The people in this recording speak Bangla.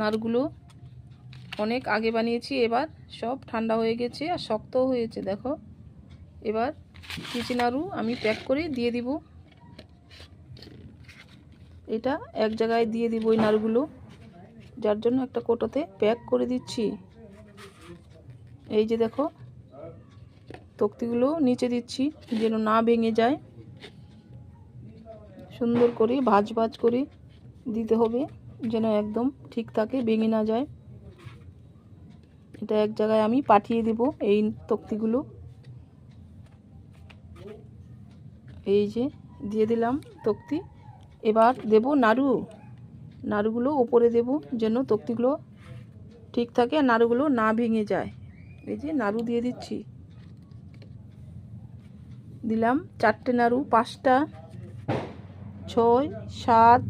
নাড়ুগুলো অনেক আগে বানিয়েছি, এবার সব ঠান্ডা হয়ে গেছে আর শক্তও হয়েছে। দেখো, এবার চিচি নাড়ু আমি প্যাক করে দিয়ে দিব। এটা এক জায়গায় দিয়ে দিব ওই নাড়ুগুলো, যার জন্য একটা কোটোতে প্যাক করে দিচ্ছি। এই যে দেখো, তক্তিগুলো নিচে দিচ্ছি যেন না ভেঙে যায়। সুন্দর করে ভাঁজ ভাঁজ করে দিতে হবে যেন একদম ঠিক থাকে, ভেঙে না যায়। এটা এক জায়গায় আমি পাঠিয়ে দিব এই তক্তিগুলো। এই যে দিয়ে দিলাম তক্তি। এবার দেব নাড়ু। নাড়ুগুলো ওপরে দেব যেন তক্তিগুলো ঠিক থাকে আর নাড়ুগুলো না ভেঙে যায়। এই যে নাড়ু দিয়ে দিচ্ছি, দিলাম 4টে নাড়ু, 5টা, 6, 7,